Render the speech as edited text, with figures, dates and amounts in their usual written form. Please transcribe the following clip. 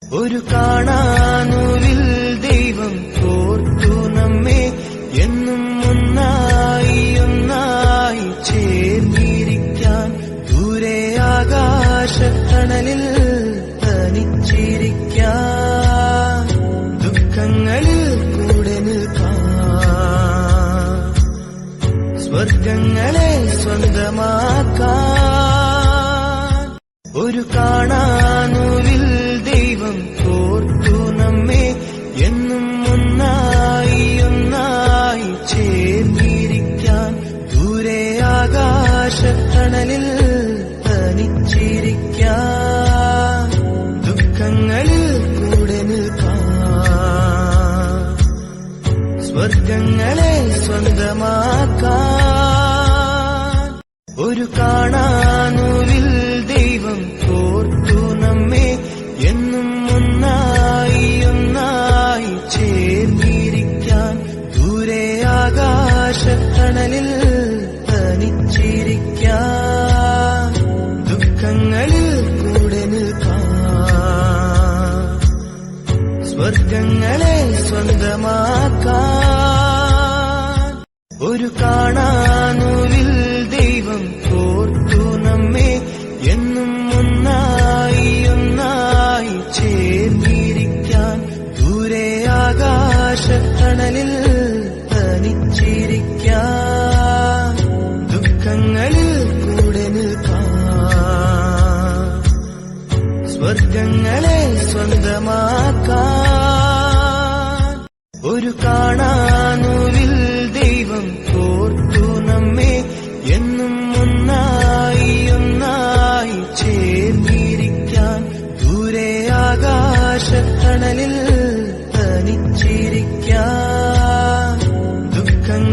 ഒരു കാണാനൂരിൽ ദൈവം കോർത്തു നമ്മെ എന്നും ഒന്നായി ഒന്നായി ചേർന്നിരിക്കാൻ. ദൂരെ ആകാശത്തണലിൽ തനിച്ചിരിക്കാൻ, ദുഃഖങ്ങളിൽ കൂടെ നിൽക്കാൻ, സ്വർഗങ്ങളെ സ്വന്തമാക്കാൻ. ഒരു കാണാനൂരിൽ ദൈവം കോർത്തു നമ്മെ എന്നും ഒന്നായി ഒന്നായി ചേർന്നിരിക്കാൻ. ദൂരെ ആകാശത്തണലിൽ തനിച്ചിരിക്കാൻ, ദുഃഖങ്ങളിൽ കൂടെ നിൽക്കാൻ, സ്വർഗങ്ങളെ സ്വന്തമാക്കാൻ. ഒരു കാണാനൂരിൽ ദൈവം കോർത്തു നമ്മെ എന്നും ഒന്നായി ഒന്നായി ചേർന്നിരിക്കാൻ. ദൂരെ ആകാശത്തണലിൽ തനിച്ചിരിക്കാൻ, ദുഃഖങ്ങളിൽ കൂടെ നിൽക്കാൻ, സ്വർഗങ്ങളെ സ്വന്തമാക്കാൻ. ഒരു കാണാനൂരിൽ ദൈവം കോർത്തു നമ്മെ എന്നും ഒന്നായി ഒന്നായി ചേർന്നിരിക്കാൻ. ദൂരെ ആകാശത്തണലിൽ തനിച്ചിരിക്കാൻ, ദുഃഖങ്ങളിൽ കൂടെ നിൽക്കാൻ, സ്വർഗങ്ങളെ സ്വന്തമാക്കാൻ. ഒരു കാണാ